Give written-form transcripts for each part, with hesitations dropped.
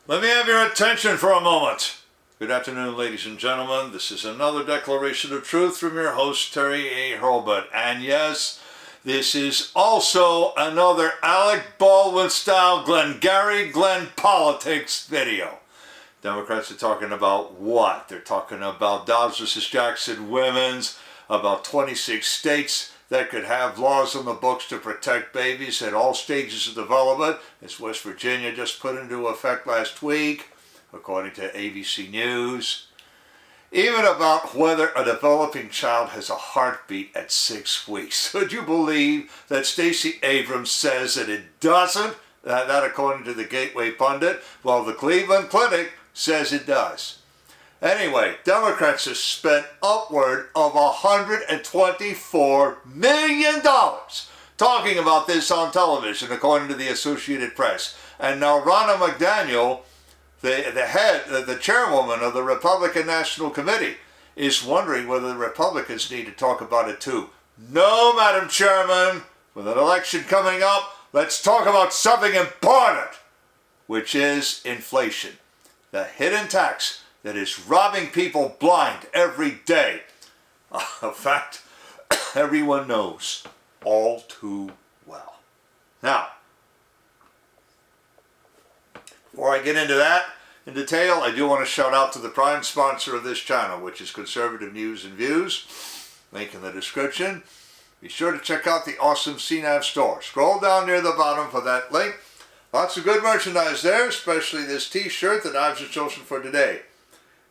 Let me have your attention for a moment. Good afternoon, ladies and gentlemen. This is another declaration of truth from your host, Terry A. Hurlbut. And yes, this is also another Alec Baldwin-style Glengarry Glen politics video. Democrats are talking about what? They're talking about Dobbs versus Jackson women's, about 26 states that could have laws on the books to protect babies at all stages of development, as West Virginia just put into effect last week, according to ABC News. Even about whether a developing child has a heartbeat at 6 weeks. Would you believe that Stacey Abrams says that it doesn't? That according to the Gateway Pundit. Well, the Cleveland Clinic says it does. Anyway, Democrats have spent upward of $124 million talking about this on television, according to the Associated Press. And now Ronna McDaniel, the chairwoman of the Republican National Committee, is wondering whether the Republicans need to talk about it too. No, Madam Chairman, with an election coming up, let's talk about something important, which is inflation, the hidden tax that is robbing people blind every day. A fact everyone knows all too well. Now, before I get into that in detail, I do want to shout out to the prime sponsor of this channel, which is Conservative News and Views. Link in the description. Be sure to check out the awesome CNAV Store. Scroll down near the bottom for that link. Lots of good merchandise there, especially this t-shirt that I've just chosen for today,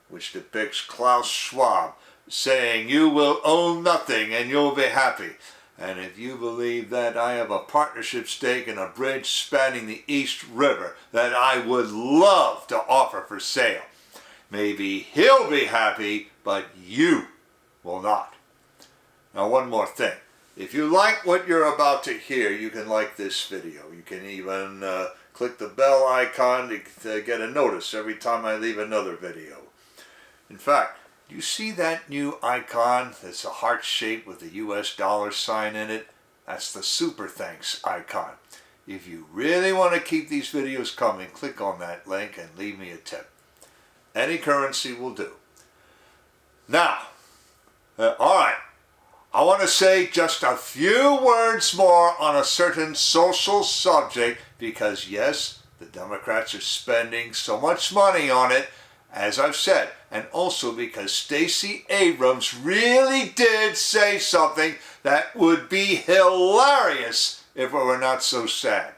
which depicts Klaus Schwab saying, "You will own nothing and you'll be happy." And if you believe that, I have a partnership stake in a bridge spanning the East River that I would love to offer for sale. Maybe he'll be happy, but you will not. Now, one more thing. If you like what you're about to hear, you can like this video. You can even click the bell icon to get a notice every time I leave another video. In fact, do you see that new icon that's a heart shape with the US dollar sign in it? That's the super thanks icon. If you really want to keep these videos coming, click on that link and leave me a tip. Any currency will do. Now, alright, I want to say just a few words more on a certain social subject because yes, the Democrats are spending so much money on it, as I've said, and also because Stacey Abrams really did say something that would be hilarious if it were not so sad.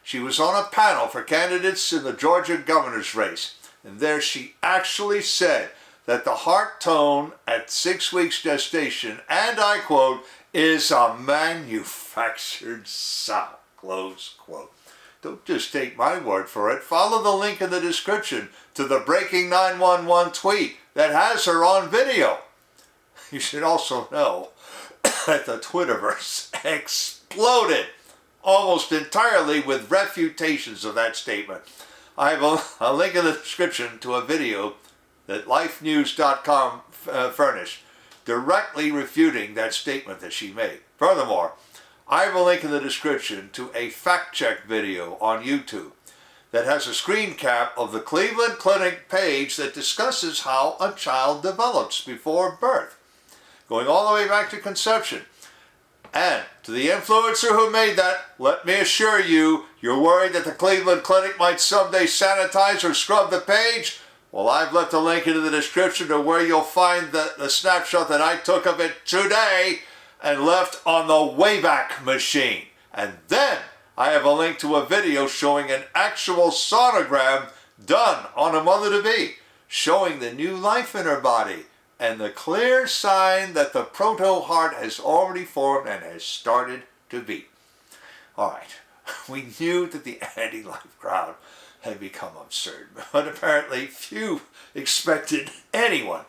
She was on a panel for candidates in the Georgia governor's race, and there she actually said that the heart tone at 6 weeks gestation, and I quote, is a manufactured sound, close quote. Don't just take my word for it. Follow the link in the description to the Breaking 911 tweet that has her on video. You should also know that the Twitterverse exploded almost entirely with refutations of that statement. I have a link in the description to a video that LifeNews.com furnished, directly refuting that statement that she made. Furthermore, I have a link in the description to a fact-check video on YouTube that has a screen cap of the Cleveland Clinic page that discusses how a child develops before birth, going all the way back to conception. And to the influencer who made that, let me assure you, you're worried that the Cleveland Clinic might someday sanitize or scrub the page? Well, I've left a link into the description to where you'll find the snapshot that I took of it today and left on the Wayback machine. And then I have a link to a video showing an actual sonogram done on a mother-to-be, showing the new life in her body and the clear sign that the proto-heart has already formed and has started to beat. All right, we knew that the anti-life crowd had become absurd, but apparently few expected anyone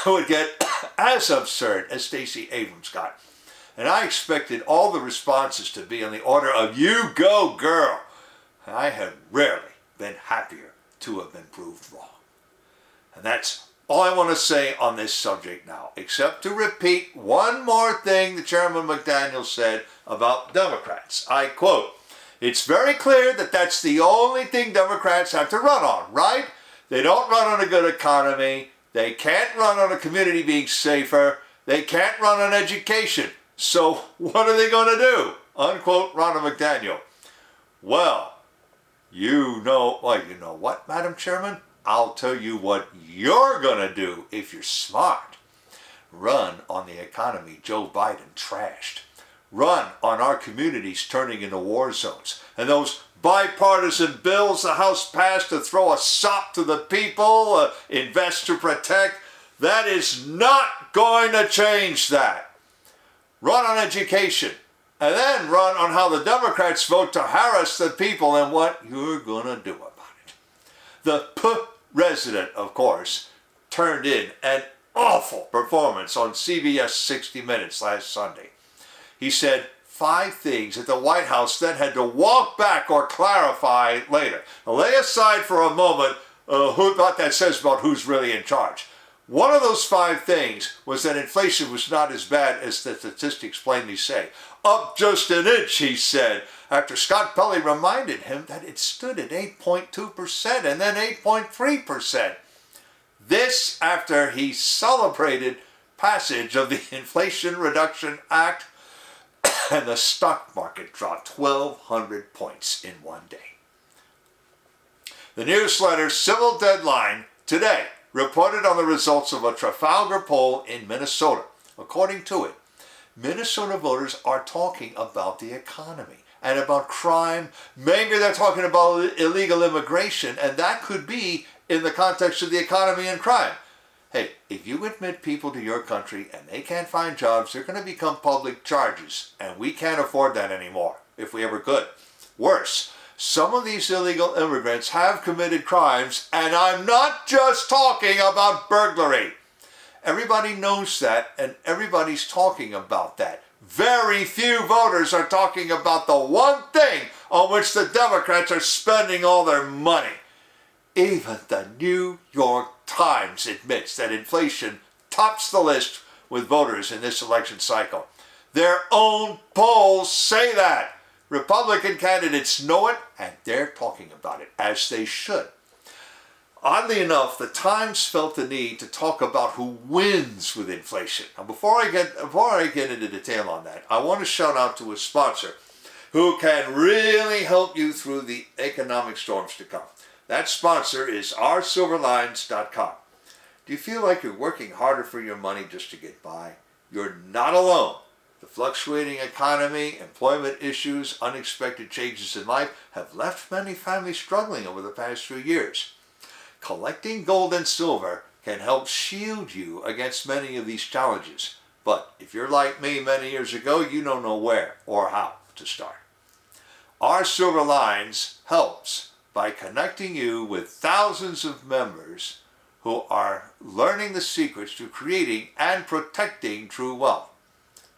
would get as absurd as Stacey Abrams got. And I expected all the responses to be on the order of, "You go, girl." I have rarely been happier to have been proved wrong. And that's all I want to say on this subject now, except to repeat one more thing that Chairman McDaniel said about Democrats. I quote, It's very clear that that's the only thing Democrats have to run on, right? They don't run on a good economy. They can't run on a community being safer. They can't run on education. So what are they going to do? Unquote, Ronna McDaniel. Well, you know what, Madam Chairman? I'll tell you what you're going to do if you're smart. Run on the economy Joe Biden trashed. Run on our communities turning into war zones. And those bipartisan bills the House passed to throw a sop to the people, invest to protect, that is not going to change that. Run on education. And then run on how the Democrats vote to harass the people and what you're going to do about it. The president, of course, turned in an awful performance on CBS 60 Minutes last Sunday. He said 5 things that the White House then had to walk back or clarify later. Now, lay aside for a moment what that says about who's really in charge. One of those 5 things was that inflation was not as bad as the statistics plainly say. Up just an inch, he said, after Scott Pelley reminded him that it stood at 8.2% and then 8.3%. This after he celebrated passage of the Inflation Reduction Act, and the stock market dropped 1,200 points in one day. The newsletter Civil Deadline today reported on the results of a Trafalgar poll in Minnesota. According to it, Minnesota voters are talking about the economy and about crime. Maybe they're talking about illegal immigration, and that could be in the context of the economy and crime. Hey, if you admit people to your country and they can't find jobs, they're going to become public charges, and we can't afford that anymore, if we ever could. Worse, some of these illegal immigrants have committed crimes, and I'm not just talking about burglary. Everybody knows that, and everybody's talking about that. Very few voters are talking about the one thing on which the Democrats are spending all their money. Even the New York Times admits that inflation tops the list with voters in this election cycle. Their own polls say that. Republican candidates know it, and they're talking about it, as they should. Oddly enough, the Times felt the need to talk about who wins with inflation. Now, before I get into detail on that, I want to shout out to a sponsor who can really help you through the economic storms to come. That sponsor is oursilverlines.com. Do you feel like you're working harder for your money just to get by? You're not alone. The fluctuating economy, employment issues, unexpected changes in life have left many families struggling over the past few years. Collecting gold and silver can help shield you against many of these challenges. But if you're like me many years ago, you don't know where or how to start. Our Silver Lines helps by connecting you with thousands of members who are learning the secrets to creating and protecting true wealth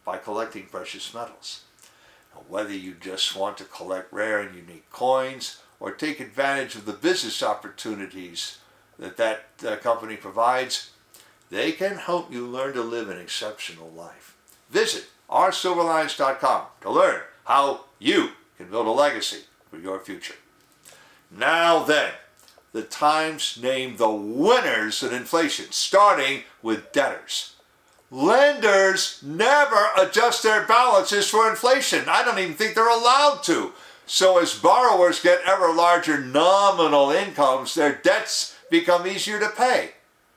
by collecting precious metals. Now, whether you just want to collect rare and unique coins or take advantage of the business opportunities that company provides, they can help you learn to live an exceptional life. Visit oursilverlines.com to learn how you can build a legacy for your future. Now then, the Times named the winners in inflation, starting with debtors. Lenders never adjust their balances for inflation. I don't even think they're allowed to. So as borrowers get ever larger nominal incomes, their debts become easier to pay.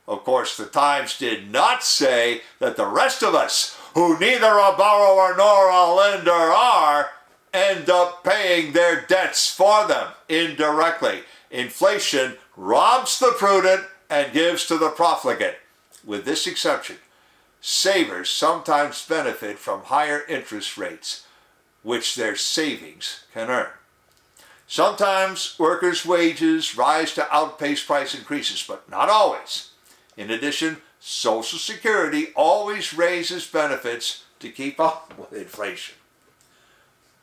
Of course, the Times did not say that the rest of us, who neither a borrower nor a lender are, end up paying their debts for them indirectly. Inflation robs the prudent and gives to the profligate. With this exception, savers sometimes benefit from higher interest rates, which their savings can earn. Sometimes workers' wages rise to outpace price increases, but not always. In addition, Social Security always raises benefits to keep up with inflation.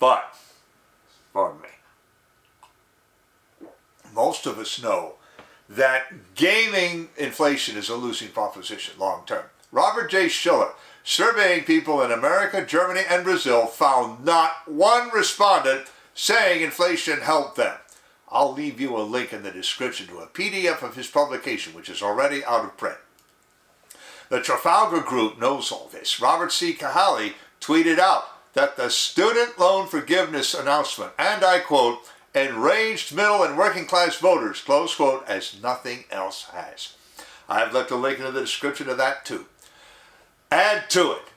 But, pardon me, most of us know that gaming inflation is a losing proposition long term. Robert J. Schiller, surveying people in America, Germany, and Brazil, found not one respondent saying inflation helped them. I'll leave you a link in the description to a PDF of his publication, which is already out of print. The Trafalgar Group knows all this. Robert C. Cahaly tweeted out that the student loan forgiveness announcement, and I quote, enraged middle and working class voters, close quote, as nothing else has. I've left a link in the description of that too. Add to it,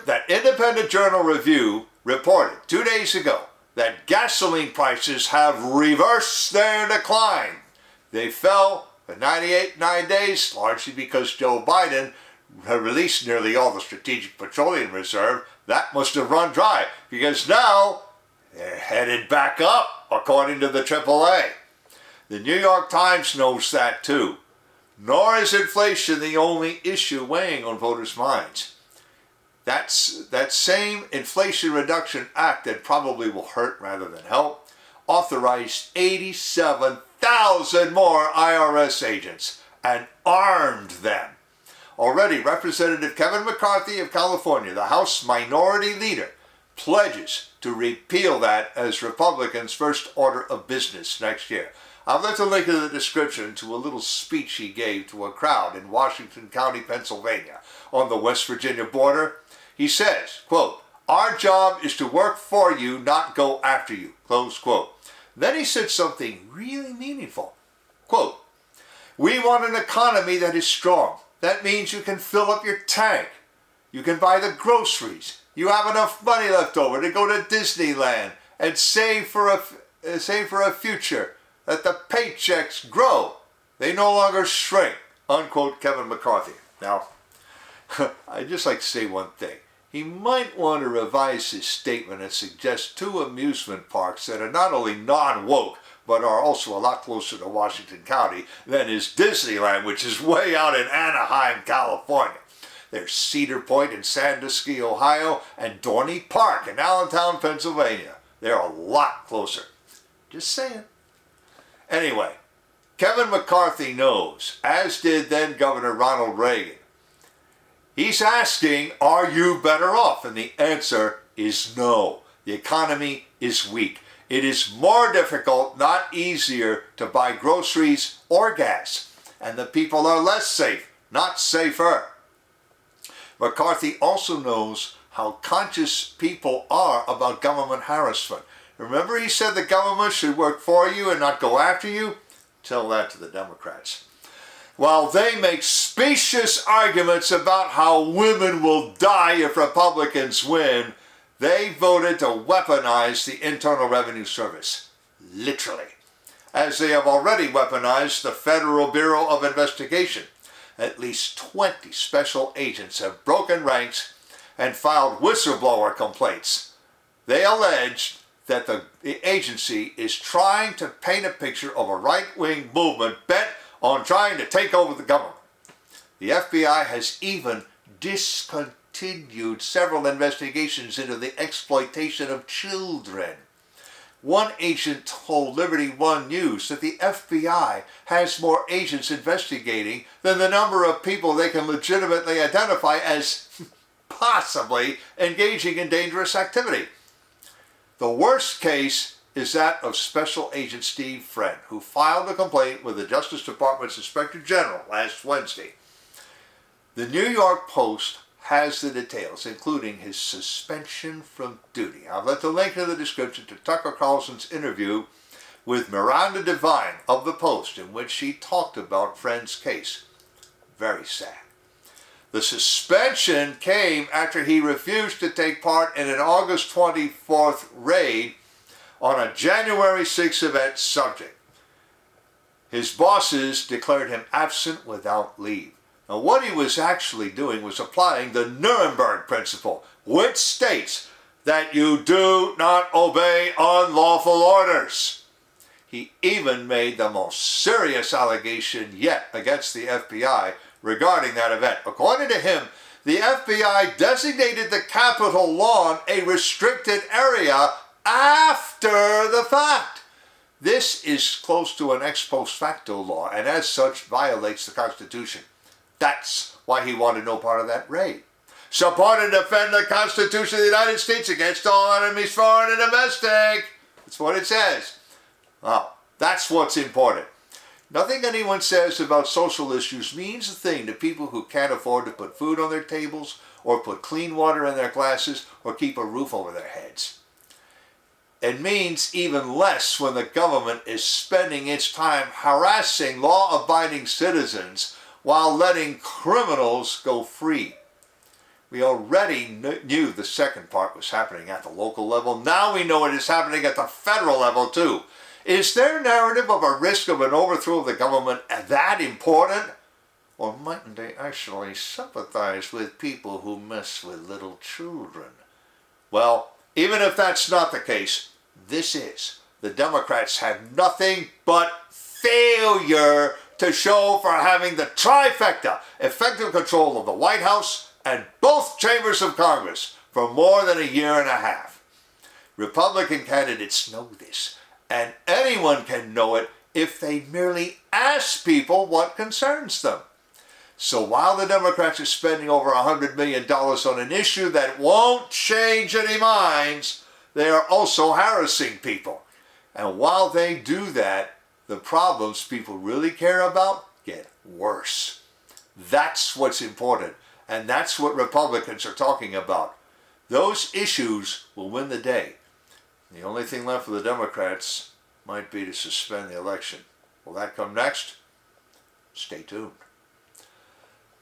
that independent journal review reported 2 days ago that gasoline prices have reversed their decline. They fell for 9 days, largely because Joe Biden had released nearly all the strategic petroleum reserve. That must have run dry, because now they're headed back up, according to the AAA. The New York Times knows that too. Nor is inflation the only issue weighing on voters' minds. That same Inflation Reduction Act that probably will hurt rather than help authorized 87,000 more IRS agents and armed them. Already, Representative Kevin McCarthy of California, the House Minority Leader, pledges to repeal that as Republicans' first order of business next year. I've left a link in the description to a little speech he gave to a crowd in Washington County, Pennsylvania, on the West Virginia border. He says, quote, our job is to work for you, not go after you, close quote. Then he said something really meaningful. Quote, we want an economy that is strong. That means you can fill up your tank. You can buy the groceries. You have enough money left over to go to Disneyland and save for a future. That the paychecks grow. They no longer shrink, unquote Kevin McCarthy. Now, I'd just like to say one thing. He might want to revise his statement and suggest 2 amusement parks that are not only non-woke, but are also a lot closer to Washington County than is Disneyland, which is way out in Anaheim, California. There's Cedar Point in Sandusky, Ohio, and Dorney Park in Allentown, Pennsylvania. They're a lot closer. Just saying. Anyway, Kevin McCarthy knows, as did then Governor Ronald Reagan. He's asking, are you better off? And the answer is no. The economy is weak. It is more difficult, not easier, to buy groceries or gas. And the people are less safe, not safer. McCarthy also knows how conscious people are about government harassment. Remember he said the government should work for you and not go after you? Tell that to the Democrats. While they make specious arguments about how women will die if Republicans win, they voted to weaponize the Internal Revenue Service. Literally. As they have already weaponized the Federal Bureau of Investigation. At least 20 special agents have broken ranks and filed whistleblower complaints. They alleged that the agency is trying to paint a picture of a right-wing movement bent on trying to take over the government. The FBI has even discontinued several investigations into the exploitation of children. One agent told Liberty One News that the FBI has more agents investigating than the number of people they can legitimately identify as possibly engaging in dangerous activity. The worst case is that of Special Agent Steve Friend, who filed a complaint with the Justice Department's Inspector General last Wednesday. The New York Post has the details, including his suspension from duty. I've left a link in the description to Tucker Carlson's interview with Miranda Devine of the Post, in which she talked about Friend's case. Very sad. The suspension came after he refused to take part in an August 24th raid on a January 6th event subject. His bosses declared him absent without leave. Now, what he was actually doing was applying the Nuremberg principle, which states that you do not obey unlawful orders. He even made the most serious allegation yet against the FBI regarding that event. According to him, the FBI designated the Capitol lawn a restricted area after the fact. This is close to an ex post facto law, and as such violates the Constitution. That's why he wanted no part of that raid. Support and defend the Constitution of the United States against all enemies, foreign and domestic. That's what it says. Well, that's what's important. Nothing anyone says about social issues means a thing to people who can't afford to put food on their tables, or put clean water in their glasses, or keep a roof over their heads. It means even less when the government is spending its time harassing law-abiding citizens while letting criminals go free. We already knew the second part was happening at the local level. Now we know it is happening at the federal level too. Is their narrative of a risk of an overthrow of the government that important? Or mightn't they actually sympathize with people who mess with little children? Well, even if that's not the case, this is. The Democrats have nothing but failure to show for having the trifecta, effective control of the White House and both chambers of Congress for more than a year and a half. Republican candidates know this, and anyone can know it if they merely ask people what concerns them. So while the Democrats are spending over $100 million on an issue that won't change any minds, they are also harassing people. And while they do that, the problems people really care about get worse. That's what's important. And that's what Republicans are talking about. Those issues will win the day. The only thing left for the Democrats might be to suspend the election. Will that come next? Stay tuned.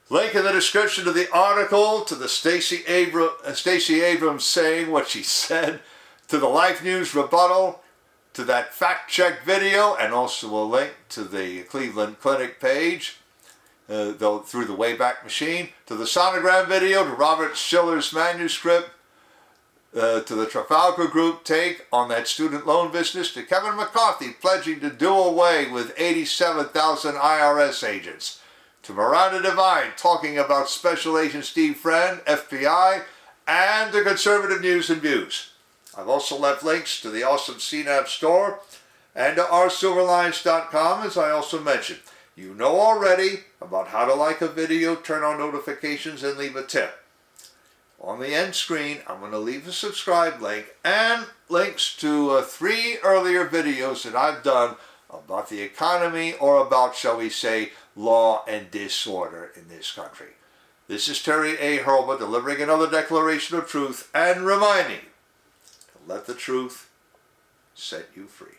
Link in the description to the article, to the Stacey Abrams saying what she said, to the LifeNews rebuttal, to that fact-check video, and also a link to the Cleveland Clinic page, through the Wayback machine, to the Sonogram video, to Robert Schiller's manuscript, to the Trafalgar Group take on that student loan business, to Kevin McCarthy pledging to do away with 87,000 IRS agents, to Miranda Devine talking about Special Agent Steve Friend, FBI, and the conservative news and views. I've also left links to the awesome CNAV Store and to oursilverlines.com, as I also mentioned. You know already about how to like a video, turn on notifications, and leave a tip. On the end screen, I'm going to leave a subscribe link and links to 3 earlier videos that I've done about the economy, or about, shall we say, law and disorder in this country. This is Terry A. Hurlbut delivering another declaration of truth and reminding you to let the truth set you free.